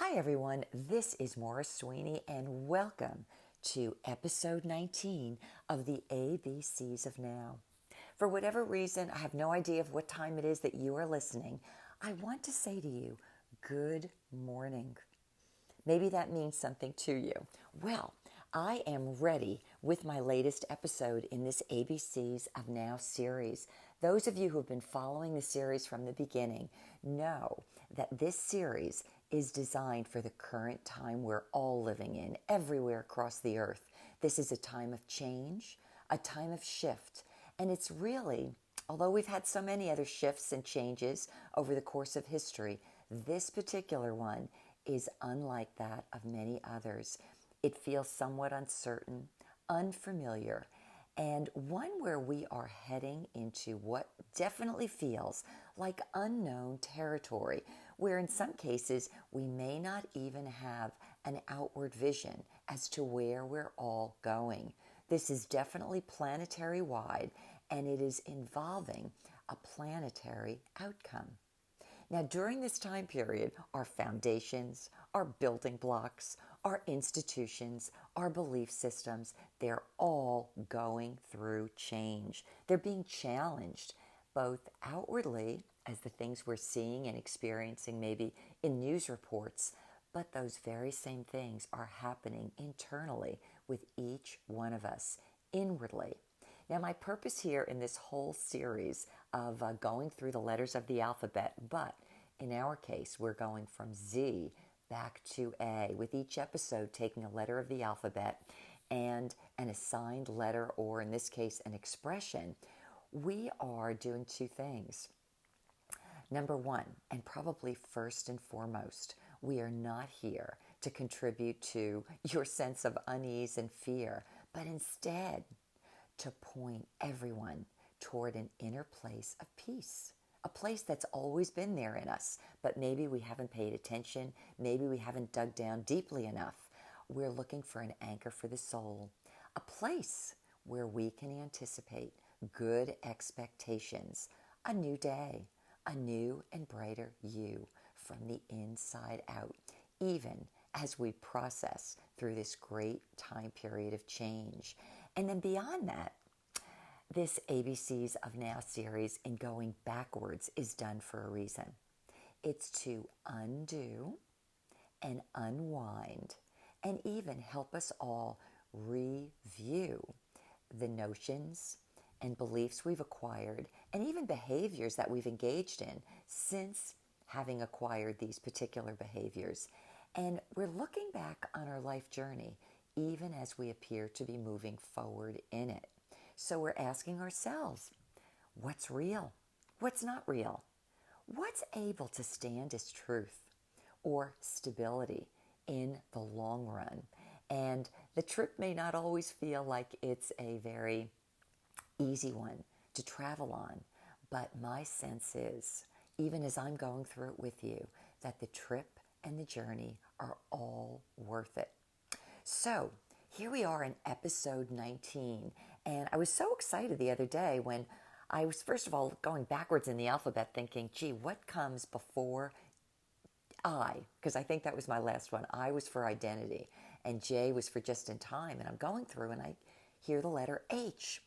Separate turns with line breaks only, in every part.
Hi, everyone. This is Maura Sweeney, and welcome to episode 19 of the ABCs of Now. For whatever reason, I have no idea of what time it is that you are listening. I want to say to you, good morning. Maybe that means something to you. Well, I am ready with my latest episode in this ABCs of Now series. Those of you who have been following the series from the beginning know that this series is designed for the current time we're all living in, everywhere across the earth. This is a time of change, a time of shift, and it's really, although we've had so many other shifts and changes over the course of history, this particular one is unlike that of many others. It feels somewhat uncertain, unfamiliar, and one where we are heading into what definitely feels like unknown territory, where in some cases we may not even have an outward vision as to where we're all going. This is definitely planetary wide, and it is involving a planetary outcome. Now, during this time period, our foundations, our building blocks, our institutions, our belief systems, they're all going through change. They're being challenged both outwardly as the things we're seeing and experiencing maybe in news reports, but those very same things are happening internally with each one of us, inwardly. Now, my purpose here in this whole series of going through the letters of the alphabet, but in our case, we're going from Z back to A, with each episode taking a letter of the alphabet and an assigned letter, or in this case, an expression. We are doing two things. Number one, and probably first and foremost, we are not here to contribute to your sense of unease and fear, but instead to point everyone toward an inner place of peace, a place that's always been there in us, but maybe we haven't paid attention, maybe we haven't dug down deeply enough. We're looking for an anchor for the soul, a place where we can anticipate good expectations, a new day, a new and brighter you from the inside out, even as we process through this great time period of change. And then beyond that, this ABCs of Now series in going backwards is done for a reason. It's to undo and unwind and even help us all review the notions and beliefs we've acquired and even behaviors that we've engaged in since having acquired these particular behaviors. And we're looking back on our life journey even as we appear to be moving forward in it. So we're asking ourselves, what's real? What's not real? What's able to stand as truth or stability in the long run? And the trip may not always feel like it's a very easy one to travel on, but my sense is, even as I'm going through it with you, that the trip and the journey are all worth it. So here we are in episode 19, and I was so excited the other day when I was, first of all, going backwards in the alphabet thinking, gee, what comes before I? Because I think that was my last one. I was for identity, and J was for just in time, and I'm going through and I hear the letter H.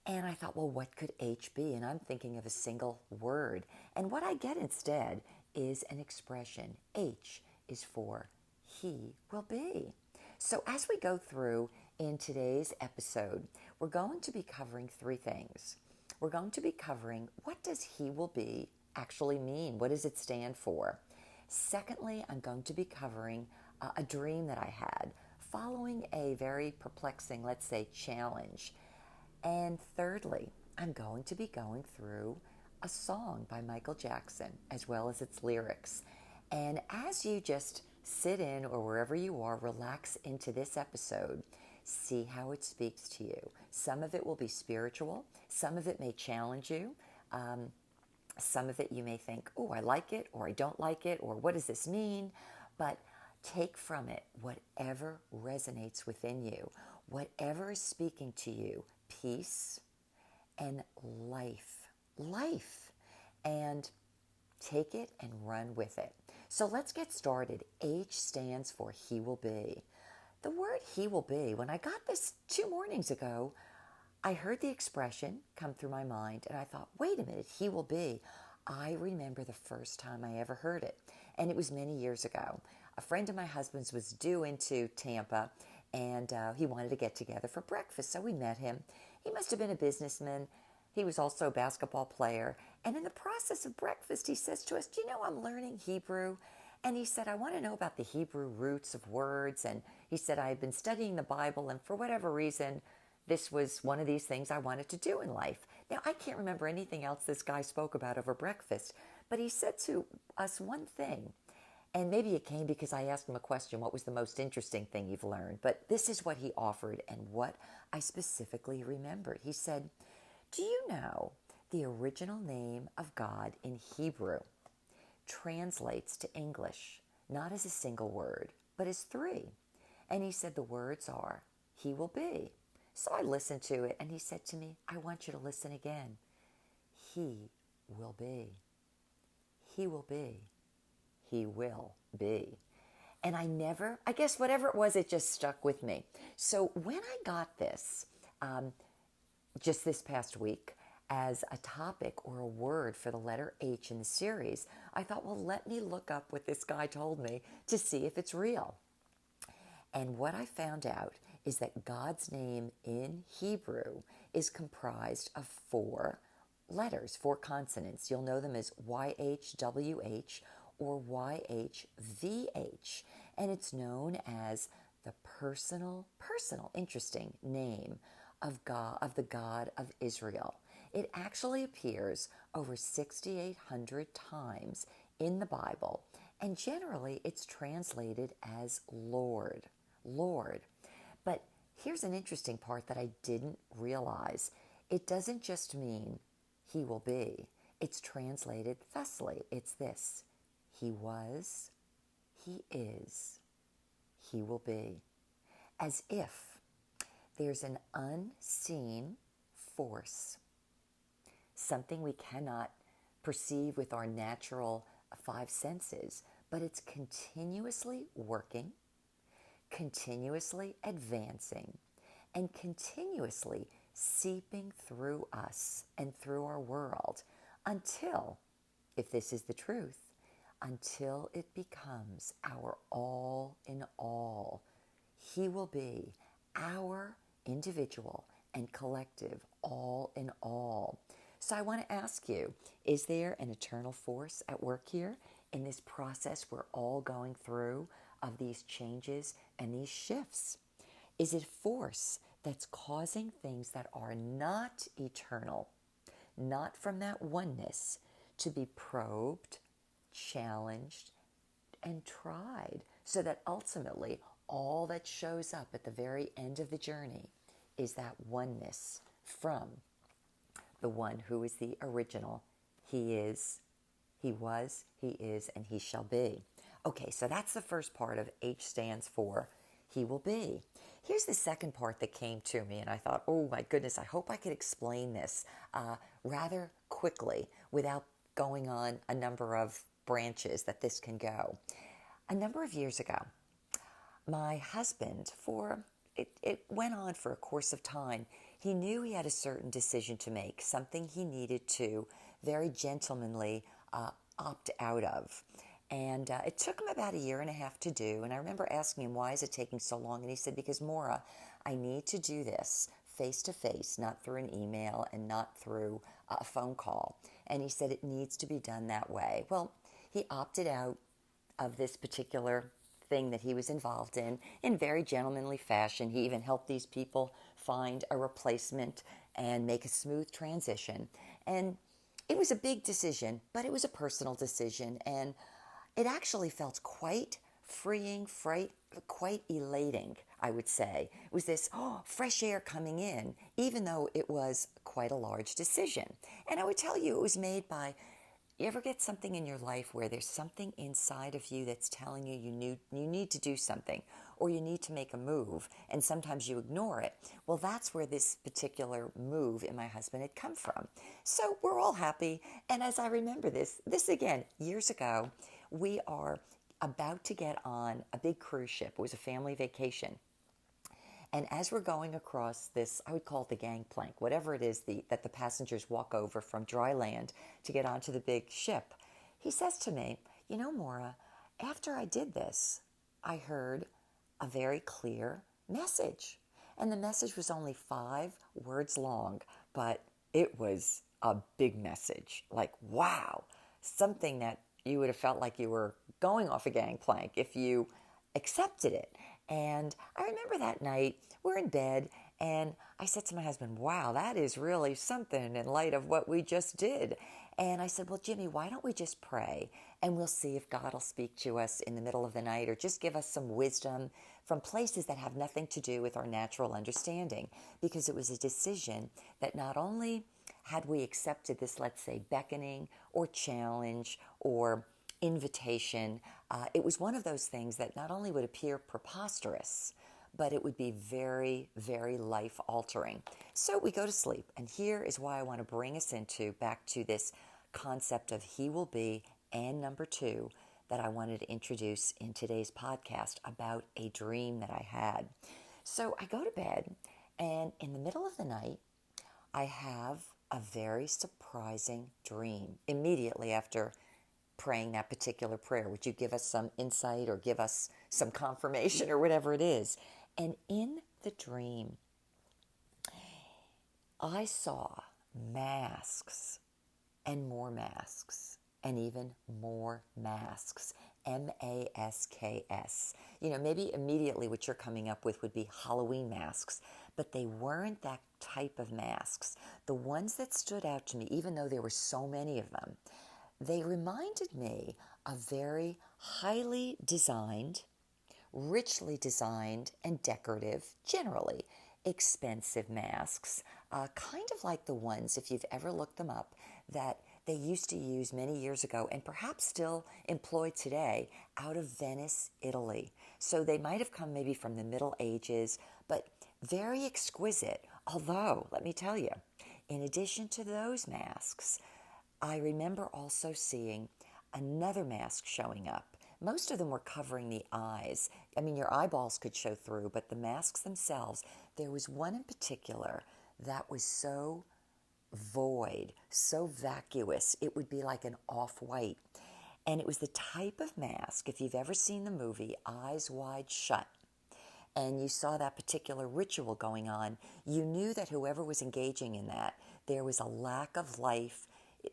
And I thought, well, what could H be? And I'm thinking of a single word. And what I get instead is an expression. H is for he will be. So as we go through in today's episode, we're going to be covering three things. We're going to be covering, what does he will be actually mean? What does it stand for? Secondly, I'm going to be covering a dream that I had following a very perplexing, let's say, challenge. And thirdly, I'm going to be going through a song by Michael Jackson, as well as its lyrics. And as you just sit in or wherever you are, relax into this episode, see how it speaks to you. Some of it will be spiritual. Some of it may challenge you. Some of it you may think, oh, I like it, or I don't like it, or what does this mean? But take from it whatever resonates within you, whatever is speaking to you, peace and life, and take it and run with it. So let's get started. H stands for He will be. The word He will be, when I got this 2 mornings ago, I heard the expression come through my mind and I thought, wait a minute, He will be. I remember the first time I ever heard it, and it was many years ago. A friend of my husband's was due into Tampa, and he wanted to get together for breakfast, so we met him. He must have been a businessman. He was also a basketball player, and in the process of breakfast, he says to us, do you know I'm learning Hebrew? And he said, I want to know about the Hebrew roots of words, and he said, I had been studying the Bible, and for whatever reason, this was one of these things I wanted to do in life. Now, I can't remember anything else this guy spoke about over breakfast, but he said to us one thing, and maybe it came because I asked him a question, what was the most interesting thing you've learned? But this is what he offered and what I specifically remembered. He said, do you know the original name of God in Hebrew translates to English, not as a single word, but as three? And he said the words are, He will be. So I listened to it, and he said to me, I want you to listen again. He will be. He will be. He will be. And I guess whatever it was, it just stuck with me. So when I got this, just this past week, as a topic or a word for the letter H in the series, I thought, well, let me look up what this guy told me to see if it's real. And what I found out is that God's name in Hebrew is comprised of 4 letters, 4 consonants. You'll know them as YHWH or YHVH. And it's known as the personal, interesting name of God, of the God of Israel. It actually appears over 6,800 times in the Bible, and generally it's translated as Lord. Lord. But here's an interesting part that I didn't realize. It doesn't just mean He will be. It's translated thusly. It's this. He was, He is, He will be. As if there's an unseen force, something we cannot perceive with our natural 5 senses, but it's continuously working, continuously advancing, and continuously seeping through us and through our world until, if this is the truth, until it becomes our all in all. He will be our individual and collective all in all. So I want to ask you, is there an eternal force at work here in this process we're all going through of these changes and these shifts? Is it force that's causing things that are not eternal, not from that oneness, to be probed, challenged, and tried, so that ultimately all that shows up at the very end of the journey is that oneness from the one who is the original. He is, He was, He is, and He shall be. Okay, so that's the first part of H stands for He will be. Here's the second part that came to me, and I thought, oh my goodness, I hope I could explain this rather quickly without going on a number of branches that this can go. A number of years ago, my husband, it went on for a course of time. He knew he had a certain decision to make, something he needed to very gentlemanly opt out of. And it took him about 1.5 years to do. And I remember asking him, why is it taking so long? And he said, because Maura, I need to do this face to face, not through an email and not through a phone call. And he said it needs to be done that way. Well, he opted out of this particular thing that he was involved in very gentlemanly fashion. He even helped these people find a replacement and make a smooth transition. And it was a big decision, but it was a personal decision. And it actually felt quite freeing, quite elating, I would say. It was this fresh air coming in, even though it was quite a large decision. And I would tell you, it was made by, you ever get something in your life where there's something inside of you that's telling you you need to do something, or you need to make a move, and sometimes you ignore it? Well, that's where this particular move in my husband had come from. So we're all happy. And as I remember this again, years ago, we are about to get on a big cruise ship. It was a family vacation. And as we're going across this, I would call it the gangplank, whatever it is that the passengers walk over from dry land to get onto the big ship, he says to me, you know, Maura, after I did this, I heard a very clear message. And the message was only 5 words long, but it was a big message. Like, wow, something that you would have felt like you were going off a gangplank if you accepted it. And I remember that night, we're in bed, and I said to my husband, wow, that is really something in light of what we just did. And I said, well, Jimmy, why don't we just pray, and we'll see if God will speak to us in the middle of the night or just give us some wisdom from places that have nothing to do with our natural understanding. Because it was a decision that not only had we accepted this, let's say, beckoning or challenge or invitation, it was one of those things that not only would appear preposterous, but it would be very, very life-altering. So we go to sleep, and here is why I want to bring us back to this concept of He will be, and number 2, that I wanted to introduce in today's podcast about a dream that I had. So I go to bed, and in the middle of the night, I have a very surprising dream immediately after praying that particular prayer. Would you give us some insight or give us some confirmation or whatever it is? And in the dream, I saw masks and more masks and even more masks. M-A-S-K-S. You know, maybe immediately what you're coming up with would be Halloween masks, but they weren't that type of masks. The ones that stood out to me, even though there were so many of them, they reminded me of very highly designed, richly designed, and decorative, generally expensive masks, kind of like the ones, if you've ever looked them up, that they used to use many years ago and perhaps still employ today out of Venice, Italy. So they might have come maybe from the Middle Ages, but very exquisite. Although, let me tell you, in addition to those masks, I remember also seeing another mask showing up. Most of them were covering the eyes. I mean, your eyeballs could show through, but the masks themselves, there was one in particular that was so void, so vacuous, it would be like an off-white. And it was the type of mask, if you've ever seen the movie Eyes Wide Shut, and you saw that particular ritual going on, you knew that whoever was engaging in that, there was a lack of life,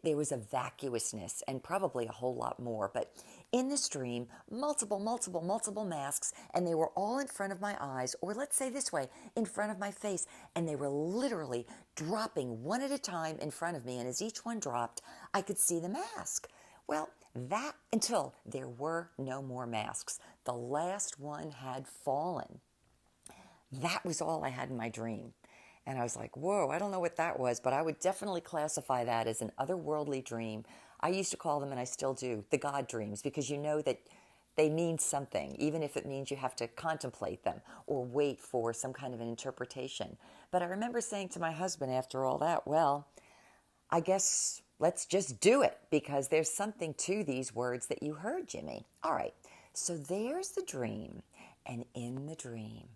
there was a vacuousness, and probably a whole lot more. But in this dream, multiple masks, and they were all in front of my eyes, or let's say this way, in front of my face, and they were literally dropping one at a time in front of me, and as each one dropped, I could see the mask. Well, that until there were no more masks. The last one had fallen. That was all I had in my dream. And I was like, whoa, I don't know what that was, but I would definitely classify that as an otherworldly dream. I used to call them, and I still do, the God dreams, because you know that they mean something, even if it means you have to contemplate them or wait for some kind of an interpretation. But I remember saying to my husband after all that, well, I guess let's just do it, because there's something to these words that you heard, Jimmy. All right, so there's the dream, and in the dream,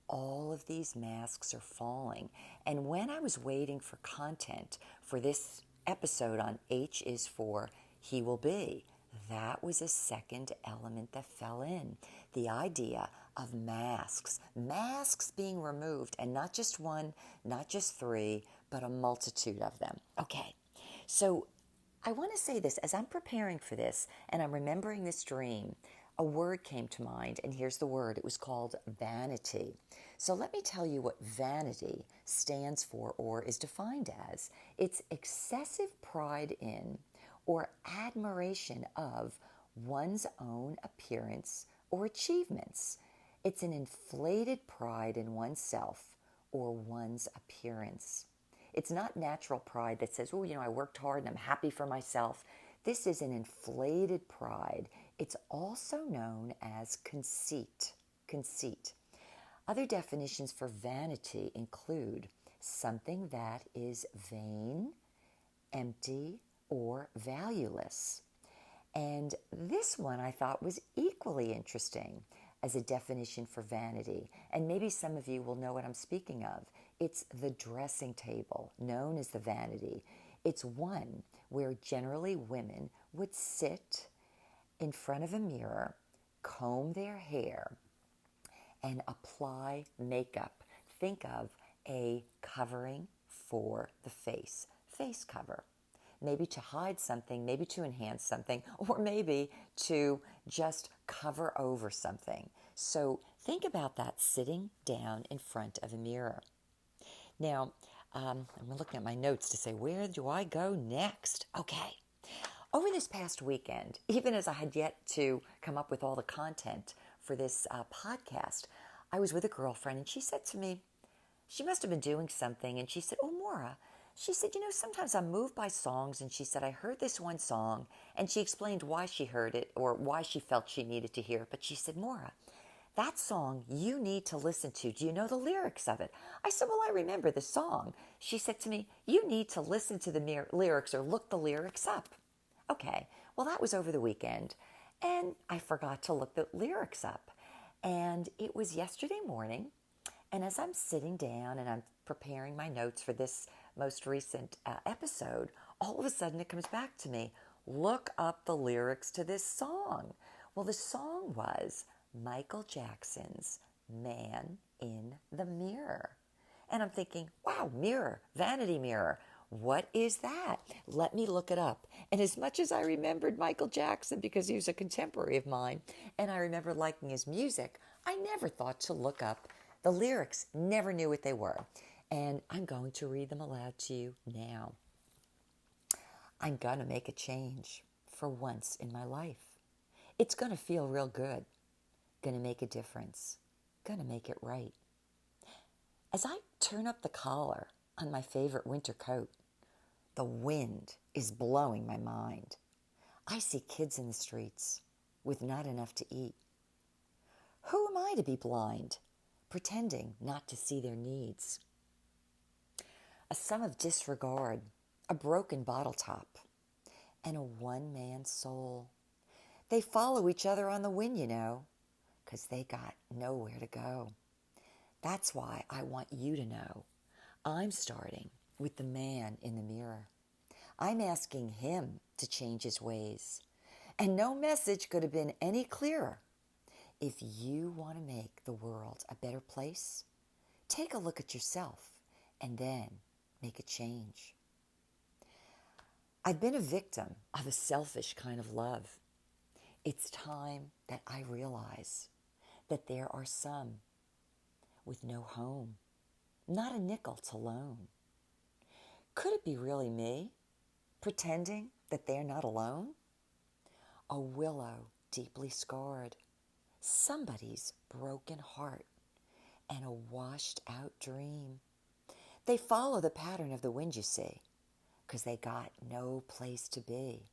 all of these masks are falling. And when I was waiting for content for this episode on H is for He will be, that was a second element that fell in. The idea of masks being removed, and not just one, not just 3, but a multitude of them. Okay, so I want to say this, as I'm preparing for this and I'm remembering this dream, a word came to mind, and here's the word. It was called vanity. So let me tell you what vanity stands for or is defined as. It's excessive pride in or admiration of one's own appearance or achievements. It's an inflated pride in oneself or one's appearance. It's not natural pride that says, oh, I worked hard and I'm happy for myself. This is an inflated pride. It's also known as conceit. Conceit. Other definitions for vanity include something that is vain, empty, or valueless. And this one I thought was equally interesting as a definition for vanity. And maybe some of you will know what I'm speaking of. It's the dressing table, known as the vanity. It's one where generally women would sit in front of a mirror, comb their hair, and apply makeup. Think of a covering for the face cover. Maybe to hide something, maybe to enhance something, or maybe to just cover over something. So think about that sitting down in front of a mirror. Now, I'm looking at my notes to say, where do I go next? Okay. Over this past weekend, even as I had yet to come up with all the content for this podcast, I was with a girlfriend and she said to me, she must have been doing something, and she said, "Oh, Maura," she said, sometimes I'm moved by songs, and she said, I heard this one song, and she explained why she heard it or why she felt she needed to hear it, but she said, "Maura, that song you need to listen to. Do you know the lyrics of it?" I said, "Well, I remember the song." She said to me, "You need to listen to the lyrics or look the lyrics up." Okay, well, that was over the weekend, and I forgot to look the lyrics up. And it was yesterday morning, and as I'm sitting down and I'm preparing my notes for this most recent episode, all of a sudden it comes back to me. Look up the lyrics to this song. Well, the song was Michael Jackson's Man in the Mirror. And I'm thinking, wow, mirror, vanity mirror. What is that? Let me look it up. And as much as I remembered Michael Jackson because he was a contemporary of mine, and I remember liking his music, I never thought to look up the lyrics, never knew what they were. And I'm going to read them aloud to you now. I'm going to make a change for once in my life. It's going to feel real good. Going to make a difference. Going to make it right. As I turn up the collar on my favorite winter coat, the wind is blowing my mind. I see kids in the streets with not enough to eat. Who am I to be blind, pretending not to see their needs? A sum of disregard, a broken bottle top, and a one-man soul. They follow each other on the wind, 'cause they got nowhere to go. That's why I want you to know I'm starting with the man in the mirror. I'm asking him to change his ways. And no message could have been any clearer. If you want to make the world a better place, take a look at yourself and then make a change. I've been a victim of a selfish kind of love. It's time that I realize that there are some with no home, not a nickel to loan. Could it be really me, pretending that they're not alone? A willow deeply scarred, somebody's broken heart, and a washed out dream. They follow the pattern of the wind, you see, 'cause they got no place to be.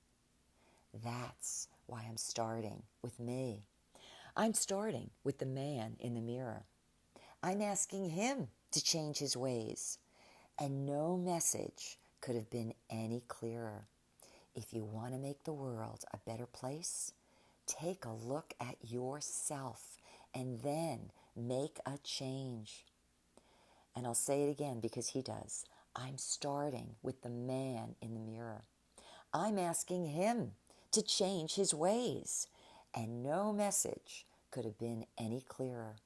That's why I'm starting with me. I'm starting with the man in the mirror. I'm asking him to change his ways. And no message could have been any clearer. If you want to make the world a better place, take a look at yourself and then make a change. And I'll say it again because he does. I'm starting with the man in the mirror. I'm asking him to change his ways. And no message could have been any clearer.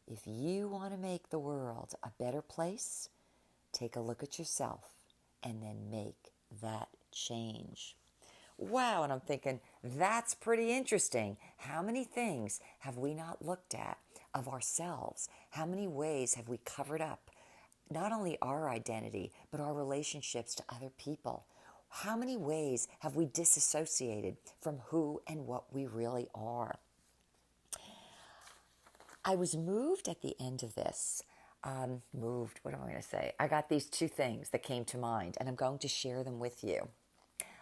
If you want to make the world a better place, take a look at yourself and then make that change. Wow, and I'm thinking, that's pretty interesting. How many things have we not looked at of ourselves? How many ways have we covered up not only our identity, but our relationships to other people? How many ways have we disassociated from who and what we really are? I was moved at the end of this. What am I going to say? I got these two things that came to mind, and I'm going to share them with you.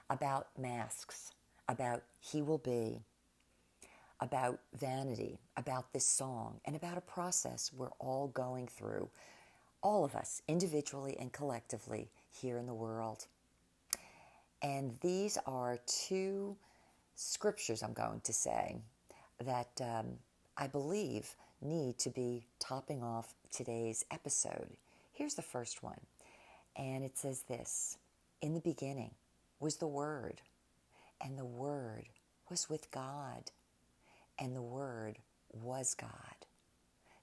About masks, about He Will Be, about vanity, about this song, and about a process we're all going through, all of us, individually and collectively, here in the world. And these are two scriptures I'm going to say that I believe need to be topping off today's episode. Here's the first one, and it says this: in the beginning was the Word, and the Word was with God, and the Word was God.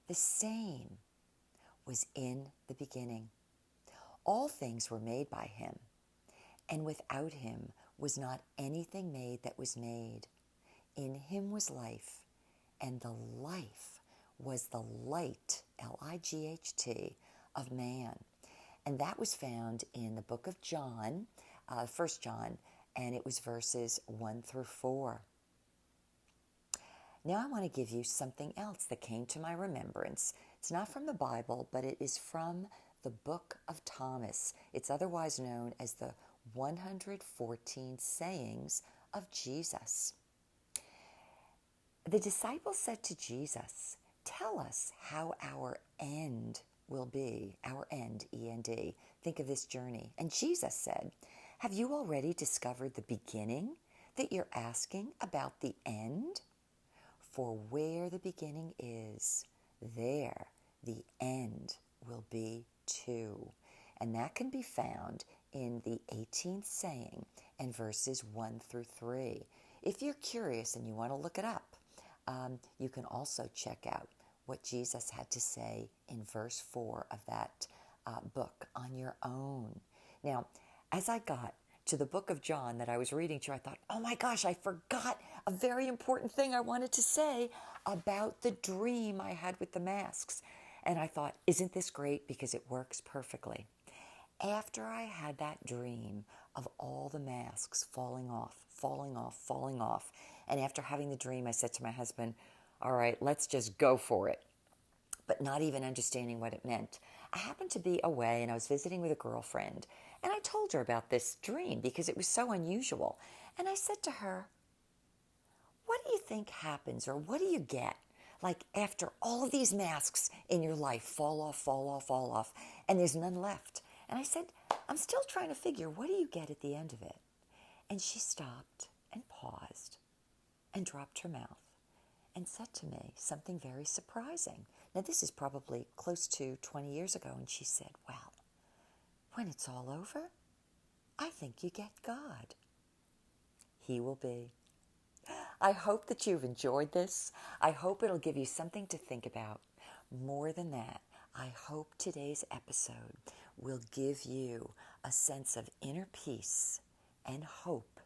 The same was in the beginning. All things were made by him, and without him was not anything made that was made. In him was life, and the life was the light, Light, of man. And that was found in the book of John, 1 John, and it was verses 1 through 4. Now I want to give you something else that came to my remembrance. It's not from the Bible, but it is from the Book of Thomas. It's otherwise known as the 114 Sayings of Jesus. The disciples said to Jesus, "Tell us how our end will be." Our end, E-N-D. Think of this journey. And Jesus said, "Have you already discovered the beginning that you're asking about the end? For where the beginning is, there the end will be too." And that can be found in the 18th saying and verses 1 through 3. If you're curious and you want to look it up, you can also check out what Jesus had to say in verse 4 of that book on your own. Now, as I got to the book of John that I was reading through, I thought, oh my gosh, I forgot a very important thing I wanted to say about the dream I had with the masks. And I thought, isn't this great? Because it works perfectly. After I had that dream of all the masks falling off, and after having the dream, I said to my husband, all right, let's just go for it. But not even understanding what it meant. I happened to be away and I was visiting with a girlfriend, and I told her about this dream because it was so unusual. And I said to her, what do you think happens, or what do you get like after all of these masks in your life fall off, and there's none left? And I said, I'm still trying to figure, what do you get at the end of it? And she stopped and paused and dropped her mouth and said to me something very surprising. Now, this is probably close to 20 years ago, and she said, well, when it's all over, I think you get God. He will be. I hope that you've enjoyed this. I hope it'll give you something to think about. More than that, I hope today's episode will give you a sense of inner peace and hope,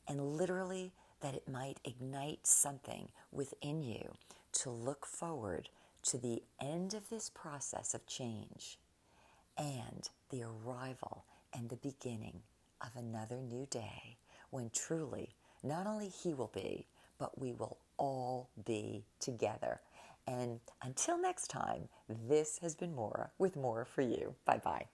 and literally that it might ignite something within you to look forward to the end of this process of change and the arrival and the beginning of another new day when truly not only He will be, but we will all be together. And until next time, this has been Maura with More for You. Bye-bye.